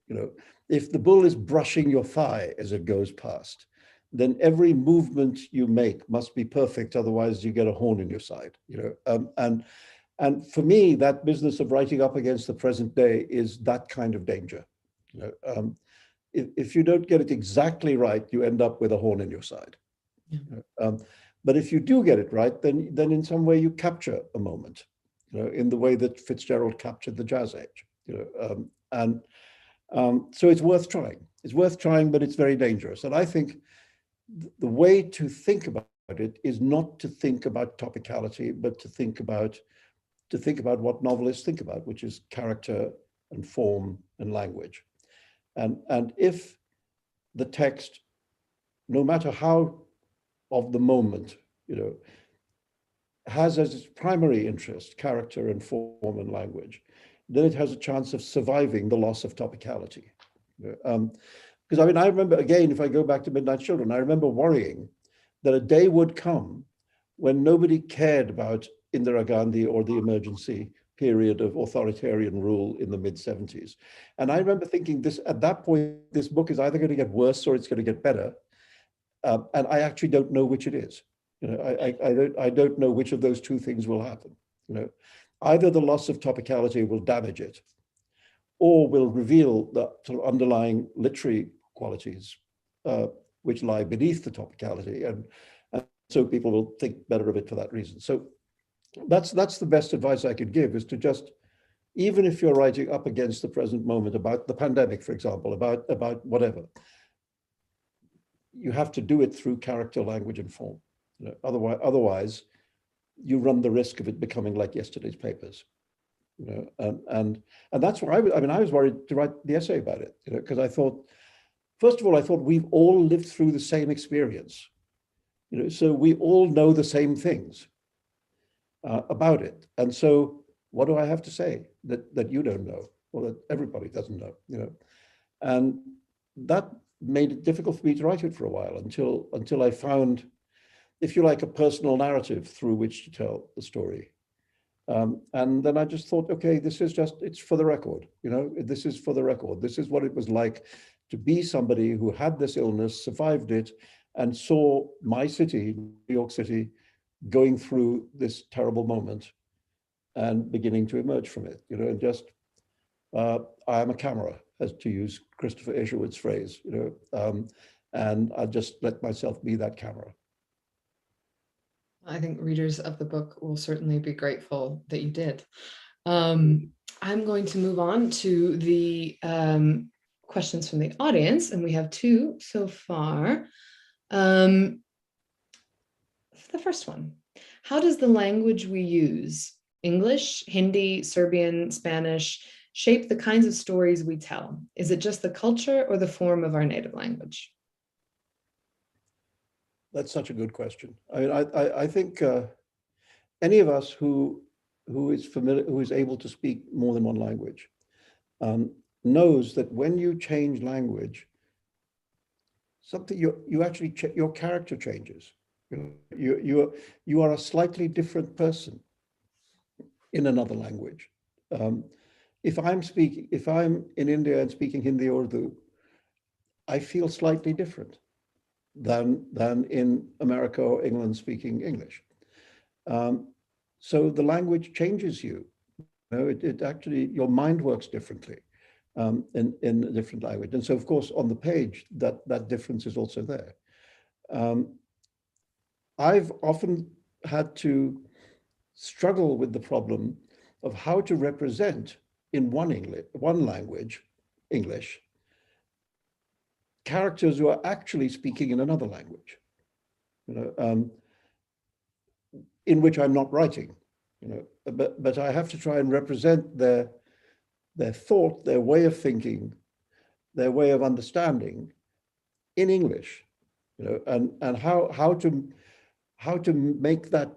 If the bull is brushing your thigh as it goes past, then every movement you make must be perfect, otherwise you get a horn in your side. And for me, that business of writing up against the present day is that kind of danger. If you don't get it exactly right, you end up with a horn in your side. But if you do get it right, then in some way you capture a moment, in the way that Fitzgerald captured the Jazz Age. So it's worth trying. It's worth trying, but it's very dangerous. And I think the way to think about it is not to think about topicality, but to think about what novelists think about, which is character and form and language. And if the text, no matter how of the moment, has as its primary interest character and form and language, then it has a chance of surviving the loss of topicality. Because I remember, again, if I go back to Midnight Children, I remember worrying that a day would come when nobody cared about Indira Gandhi or the emergency period of authoritarian rule in the mid-70s. And I remember thinking at that point, this book is either going to get worse or it's going to get better. And I actually don't know which it is. I don't know which of those two things will happen. Either the loss of topicality will damage it, or will reveal the sort of underlying literary qualities which lie beneath the topicality, and so people will think better of it for that reason. So that's the best advice I could give, is to just, even if you're writing up against the present moment about the pandemic, for example, about whatever, you have to do it through character, language, and form. Otherwise, you run the risk of it becoming like yesterday's papers. And that's why I was worried to write the essay about it, because I thought, first of all, we've all lived through the same experience, so we all know the same things about it. And so, what do I have to say that you don't know, or that everybody doesn't know? And that made it difficult for me to write it for a while, until I found, if you like, a personal narrative through which to tell the story. And then I just thought, okay, this is just, it's for the record, this is for the record. This is what it was like to be somebody who had this illness, survived it, and saw my city, New York City, going through this terrible moment and beginning to emerge from it, and just, I am a camera, as to use Christopher Isherwood's phrase, and I just let myself be that camera. I think readers of the book will certainly be grateful that you did. I'm going to move on to the questions from the audience, and we have two so far. The first one, how does the language we use, English, Hindi, Serbian, Spanish, shape the kinds of stories we tell? Is it just the culture or the form of our native language? That's such a good question. I mean, I think any of us who is able to speak more than one language knows that when you change language, your character changes. You are a slightly different person in another language. If I'm in India and speaking Hindi or Urdu, I feel slightly different than in America or England speaking English. So the language changes you. It actually, your mind works differently in a different language. And so, of course, on the page, that difference is also there. I've often had to struggle with the problem of how to represent in one language, English, characters who are actually speaking in another language, in which I'm not writing, but I have to try and represent their thought, their way of thinking, their way of understanding in English, and how to make that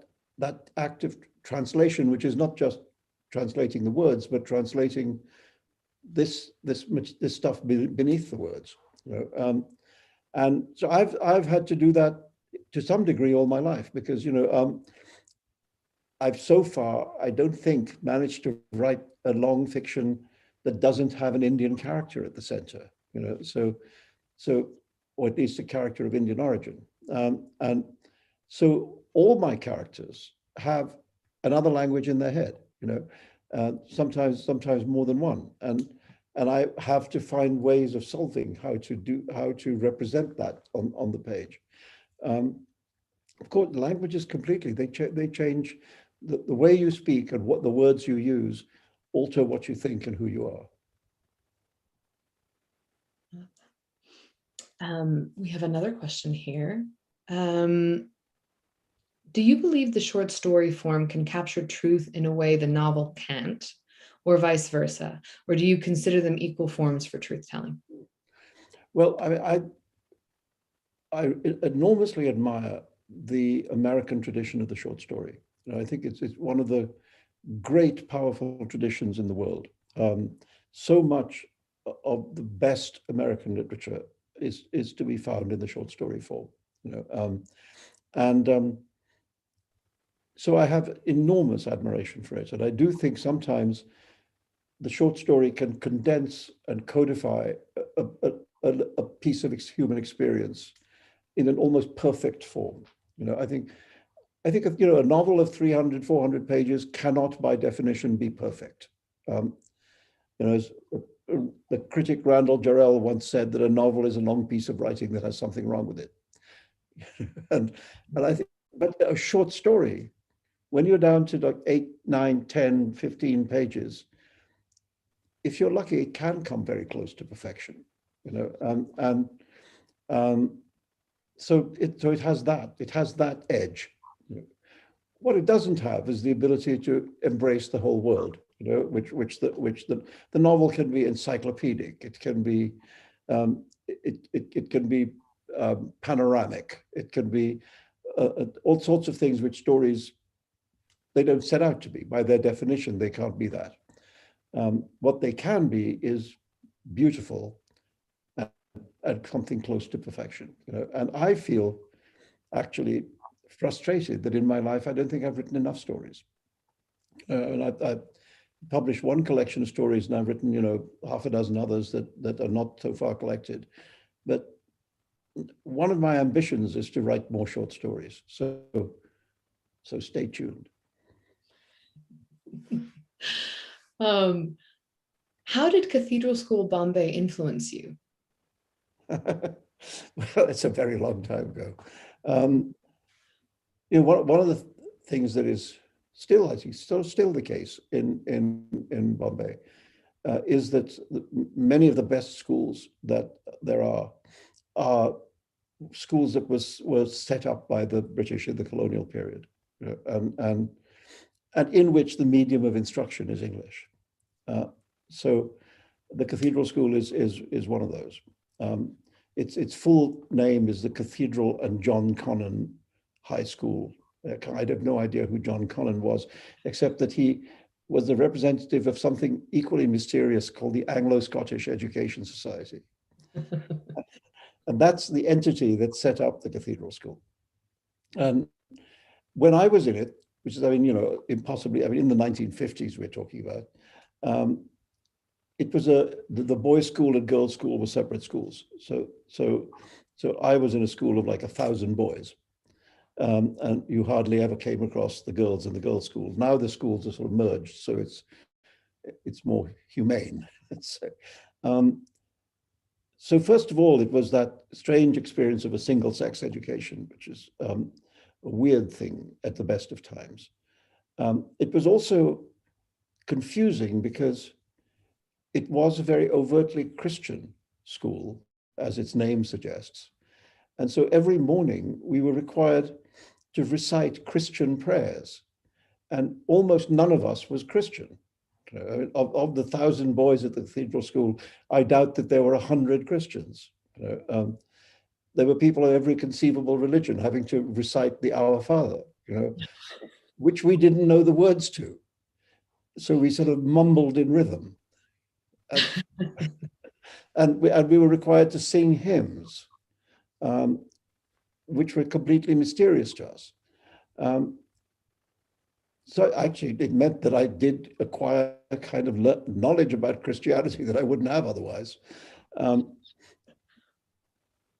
active translation, which is not just translating the words, but translating this stuff beneath the words. And so I've had to do that to some degree all my life, because I've so far, I don't think, managed to write a long fiction that doesn't have an Indian character at the center, so or at least a character of Indian origin. And so all my characters have another language in their head, sometimes more than one. And I have to find ways of solving how to represent that on the page. Of course, languages completely, they change the way you speak, and what the words you use alter what you think and who you are. We have another question here. Do you believe the short story form can capture truth in a way the novel can't, or vice versa? Or do you consider them equal forms for truth telling? Well, I enormously admire the American tradition of the short story. I think it's one of the great, powerful traditions in the world. So much of the best American literature is to be found in the short story form. So I have enormous admiration for it, and I do think sometimes the short story can condense and codify a piece of human experience in an almost perfect form. I think a novel of 300, 400 pages cannot by definition be perfect. As the critic Randall Jarrell once said, that a novel is a long piece of writing that has something wrong with it. and I think, but a short story, when you're down to like 8, 9, 10, 15 pages, if you're lucky, it can come very close to perfection. So it has that edge. What it doesn't have is the ability to embrace the whole world, which the novel can be encyclopedic. It can be it can be panoramic. It can be all sorts of things which stories, they don't set out to be. By their definition, they can't be that. What they can be is beautiful and something close to perfection. And I feel actually frustrated that in my life I don't think I've written enough stories. And I published one collection of stories, and I've written, half a dozen others that are not so far collected. But one of my ambitions is to write more short stories. So stay tuned. How did Cathedral School Bombay influence you? Well, it's a very long time ago. One of the things that is still, I think, still the case in Bombay is that many of the best schools that there are schools that were set up by the British in the colonial period, and in which the medium of instruction is English. So the Cathedral School is one of those. Its full name is the Cathedral and John Connon High School. I have no idea who John Connon was, except that he was the representative of something equally mysterious called the Anglo-Scottish Education Society. And that's the entity that set up the Cathedral School. And when I was in it, which is, impossibly, in the 1950s we're talking about, it was the boys' school and girls' school were separate schools. So I was in a school of like 1,000 boys, and you hardly ever came across the girls in the girls' school. Now the schools are sort of merged, so it's more humane, let's say. So first of all, it was that strange experience of a single-sex education, which is a weird thing at the best of times. It was also confusing because it was a very overtly Christian school, as its name suggests. And so every morning we were required to recite Christian prayers, and almost none of us was Christian. Of the 1,000 boys at the Cathedral School, I doubt that there were 100 Christians. There were people of every conceivable religion having to recite the Our Father, which we didn't know the words to. So we sort of mumbled in rhythm. And we were required to sing hymns, which were completely mysterious to us. So actually, it meant that I did acquire a kind of knowledge about Christianity that I wouldn't have otherwise.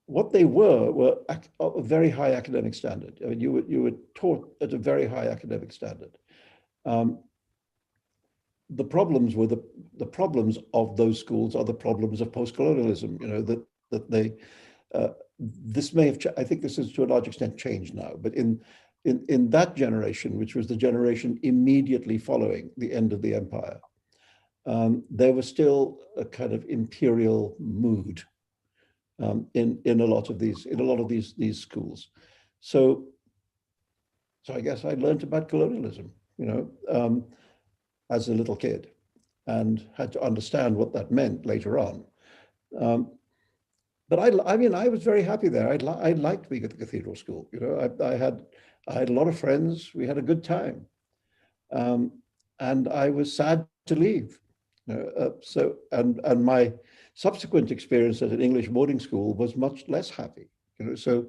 What they were a very high academic standard. You were taught at a very high academic standard. The problems were the problems of those schools are the problems of post-colonialism. That they this may have. I think this is to a large extent changed now, but in that generation, which was the generation immediately following the end of the empire, there was still a kind of imperial mood in a lot of these schools. So I guess I learned about colonialism, as a little kid, and had to understand what that meant later on. But I was very happy there. I liked being at the Cathedral School. I had a lot of friends. We had a good time, and I was sad to leave. And my subsequent experience at an English boarding school was much less happy. So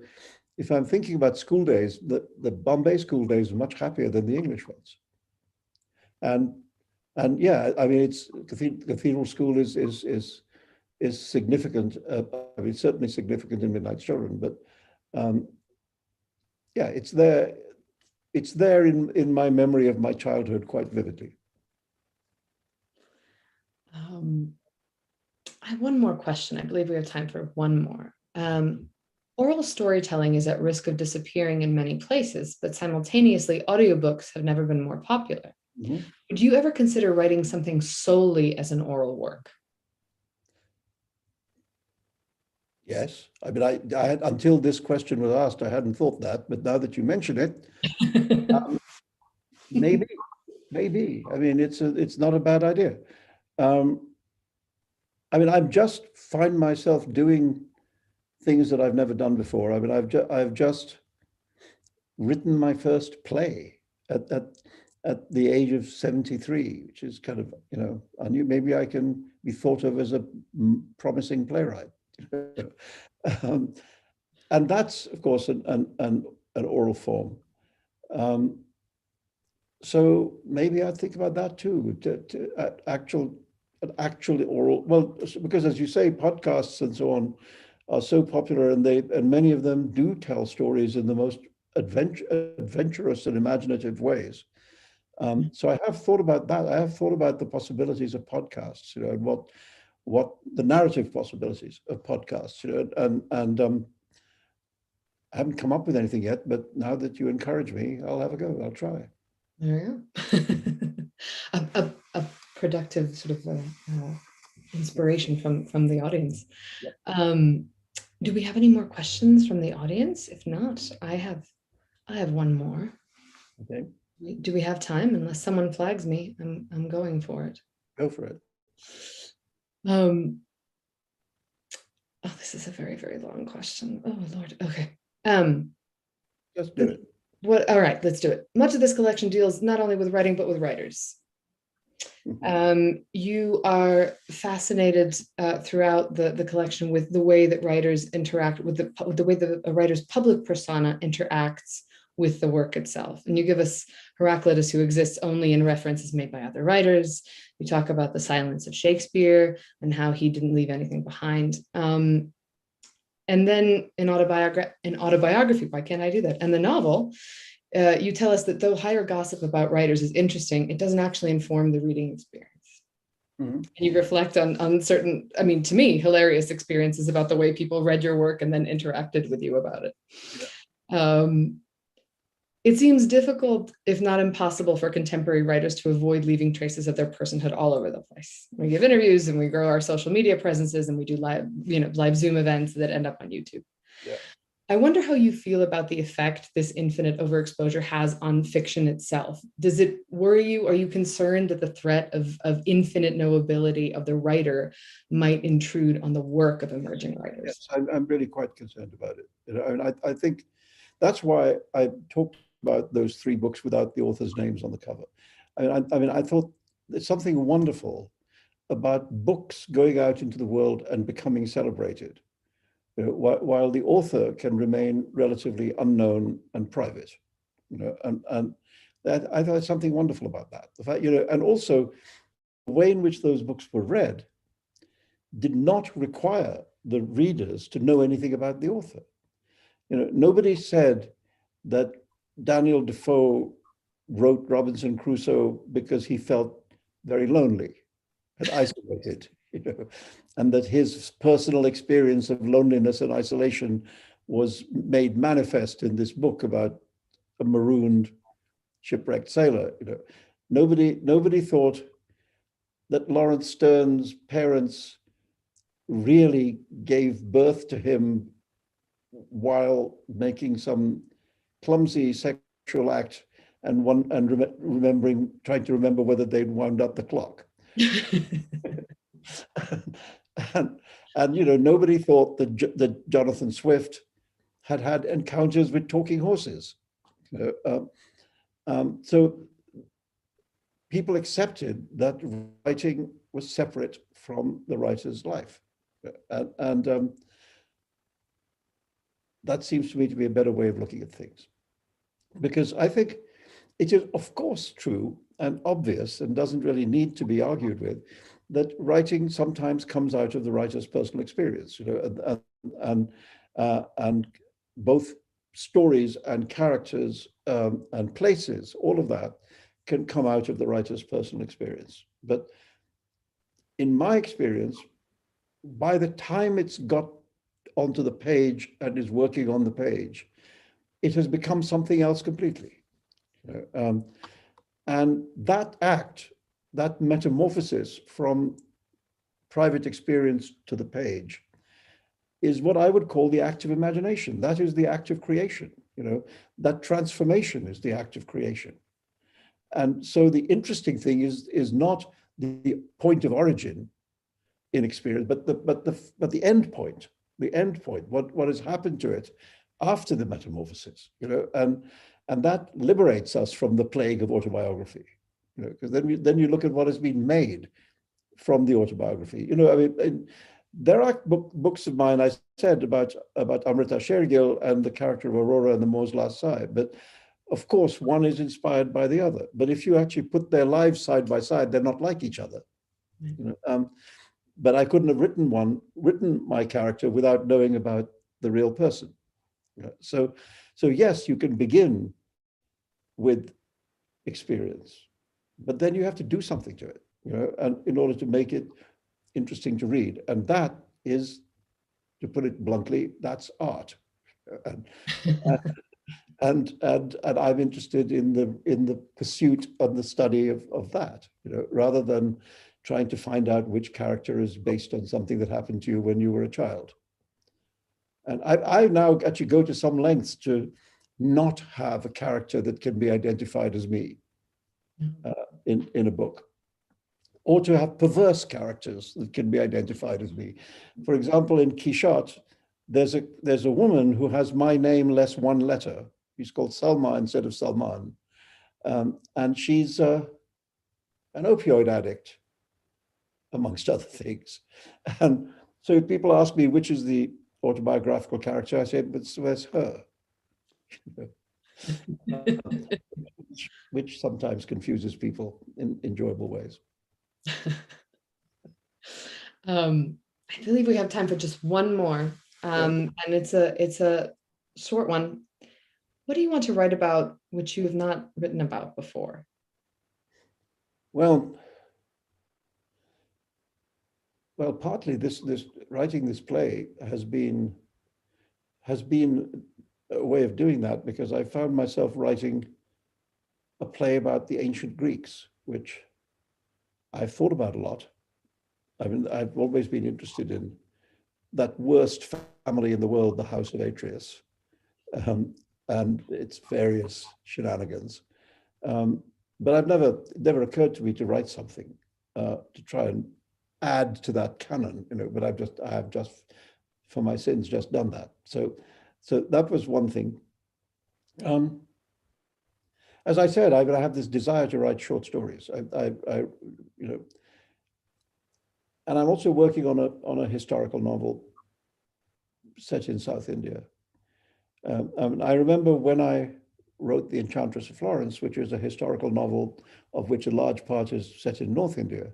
if I'm thinking about school days, the Bombay school days were much happier than the English ones. And yeah, it's Cathedral School is significant. Certainly significant in Midnight Children, but yeah, it's there. It's there in my memory of my childhood quite vividly. I have one more question. I believe we have time for one more. Oral storytelling is at risk of disappearing in many places, but simultaneously, audiobooks have never been more popular. Mm-hmm. Would you ever consider writing something solely as an oral work? Yes. I had, until this question was asked, I hadn't thought that, but now that you mention it, maybe. It's not a bad idea. I just find myself doing things that I've never done before. I've just written my first play at the age of 73, which is kind of, I knew maybe I can be thought of as a promising playwright. And that's, of course, an oral form. So maybe I'd think about that too, actually oral, well, because as you say, podcasts and so on are so popular, and many of them do tell stories in the most adventurous and imaginative ways. So I have thought about that. I have thought about the possibilities of podcasts, and what the narrative possibilities of podcasts, and I haven't come up with anything yet, but now that you encourage me, I'll have a go. I'll try. There you go. a productive sort of inspiration from the audience. Yep. Do we have any more questions from the audience? If not, I have one more. Okay. Do we have time? Unless someone flags me, I'm going for it. Go for it. Oh, this is a very, very long question. Oh Lord. Okay. Just do it. All right, let's do it. Much of this collection deals not only with writing, but with writers. You are fascinated throughout the collection with the way that writers interact with the way that a writer's public persona interacts with the work itself. And you give us Heraclitus, who exists only in references made by other writers. You talk about the silence of Shakespeare and how he didn't leave anything behind. And then in autobiography, why can't I do that? And the novel, you tell us that though higher gossip about writers is interesting, it doesn't actually inform the reading experience. Mm-hmm. And you reflect on certain, I mean, to me, hilarious experiences about the way people read your work and then interacted with you about it. Yeah. It seems difficult, if not impossible, for contemporary writers to avoid leaving traces of their personhood all over the place. We give interviews and we grow our social media presences and we do live Zoom events that end up on YouTube. Yeah. I wonder how you feel about the effect this infinite overexposure has on fiction itself. Does it worry you? Are you concerned that the threat of infinite knowability of the writer might intrude on the work of emerging writers? Yes, I'm really quite concerned about it. I think that's why I talked about those 3 books without the authors' names on the cover. I thought there's something wonderful about books going out into the world and becoming celebrated, while the author can remain relatively unknown and private. And that I thought something wonderful about that. The fact, and also the way in which those books were read did not require the readers to know anything about the author. Nobody said that Daniel Defoe wrote Robinson Crusoe because he felt very lonely and isolated, and that his personal experience of loneliness and isolation was made manifest in this book about a marooned, shipwrecked sailor. Nobody thought that Lawrence Stern's parents really gave birth to him while making some clumsy sexual act and trying to remember whether they'd wound up the clock. and nobody thought that Jonathan Swift had encounters with talking horses. So people accepted that writing was separate from the writer's life, and that seems to me to be a better way of looking at things, because I think it is, of course, true and obvious and doesn't really need to be argued with that writing sometimes comes out of the writer's personal experience, and both stories and characters and places, all of that can come out of the writer's personal experience. But in my experience, by the time it's got onto the page and is working on the page, it has become something else completely. And that act, that metamorphosis from private experience to the page, is what I would call the act of imagination. That is the act of creation. That transformation is the act of creation. And so the interesting thing is not the point of origin in experience, but the end point. The end point, what has happened to it after the metamorphosis, and that liberates us from the plague of autobiography, because then you look at what has been made from the autobiography. There are books of mine, I said, about Amrita Shergill and the character of Aurora and the Moore's Last Sigh, but of course, one is inspired by the other. But if you actually put their lives side by side, they're not like each other. You know, but I couldn't have written my character without knowing about the real person. You know, so yes, you can begin with experience, but then you have to do something to it, you know, and in order to make it interesting to read. And that is, to put it bluntly, that's art. And I'm interested in the pursuit and the study of that, you know, rather than trying to find out which character is based on something that happened to you when you were a child. And I now actually go to some lengths to not have a character that can be identified as me in a book, or to have perverse characters that can be identified as me. For example, in Quixote, there's a woman who has my name less one letter. She's called Salma instead of Salman. And she's an opioid addict, amongst other things. And so people ask me, which is the autobiographical character? I say, but where's her? Which sometimes confuses people in enjoyable ways. I believe we have time for just one more. And it's a short one. What do you want to write about which you have not written about before? Well, partly this writing this play has been a way of doing that, because I found myself writing a play about the ancient Greeks, which I've thought about a lot. I mean, I've always been interested in that worst family in the world, the House of Atreus, and its various shenanigans. But it never occurred to me to write something to try and add to that canon, you know. But I have just for my sins just done that. So that was one thing. As I said, I have this desire to write short stories. I you know, and I'm also working on a historical novel set in South India. I remember when I wrote The Enchantress of Florence, which is a historical novel of which a large part is set in North India.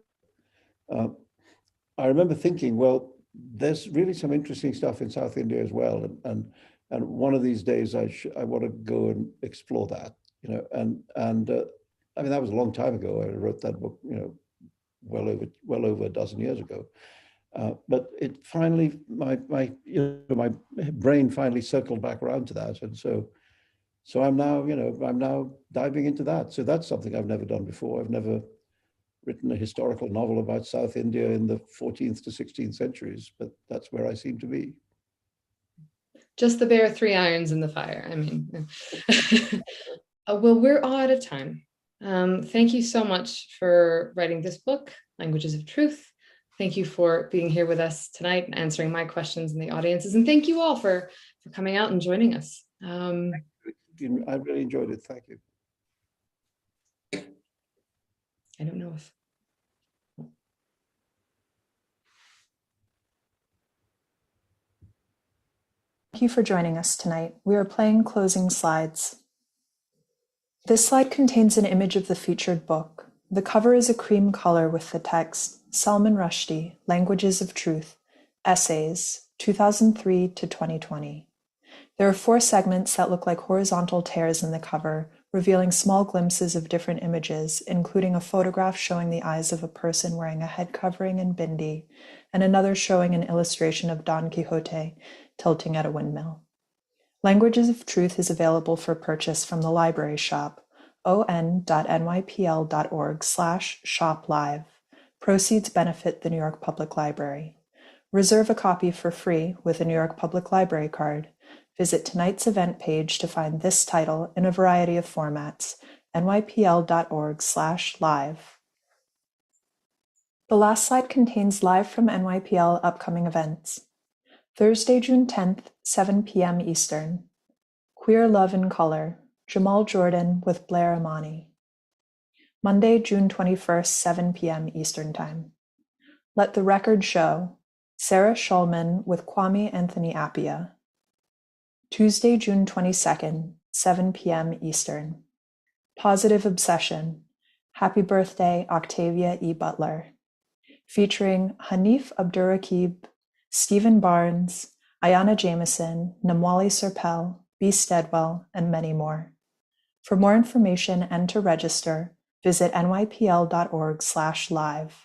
I remember thinking, well, there's really some interesting stuff in South India as well, and one of these days I want to go and explore that, you know. And I mean, that was a long time ago. I wrote that book, you know, well over a dozen years ago. But it finally, my brain finally circled back around to that, and so I'm now diving into that. So that's something I've never done before. I've never written a historical novel about South India in the 14th to 16th centuries, but that's where I seem to be. Just the bare 3 irons in the fire. I mean, well, we're all out of time. Thank you so much for writing this book, Languages of Truth. Thank you for being here with us tonight and answering my questions in the audiences. And thank you all for coming out and joining us. I really enjoyed it. Thank you. I don't know if. Thank you for joining us tonight. We are playing closing slides. This slide contains an image of the featured book. The cover is a cream color with the text, Salman Rushdie, Languages of Truth, Essays, 2003 to 2020. There are 4 segments that look like horizontal tears in the cover, revealing small glimpses of different images, including a photograph showing the eyes of a person wearing a head covering and bindi, and another showing an illustration of Don Quixote tilting at a windmill. Languages of Truth is available for purchase from the library shop, on.nypl.org/shop-live. Proceeds benefit the New York Public Library. Reserve a copy for free with a New York Public Library card. Visit tonight's event page to find this title in a variety of formats, nypl.org/live. The last slide contains live from NYPL upcoming events. Thursday, June 10th, 7 p.m. Eastern. Queer Love in Color, Jamal Jordan with Blair Imani. Monday, June 21st, 7 p.m. Eastern Time. Let the Record Show, Sarah Schulman with Kwame Anthony Appiah. Tuesday, June 22nd, 7 p.m. Eastern. Positive Obsession, Happy Birthday, Octavia E. Butler, featuring Hanif Abdurraqib, Stephen Barnes, Ayanna Jameson, Namwali Serpel, B. Steadwell, and many more. For more information and to register, visit nypl.org/live.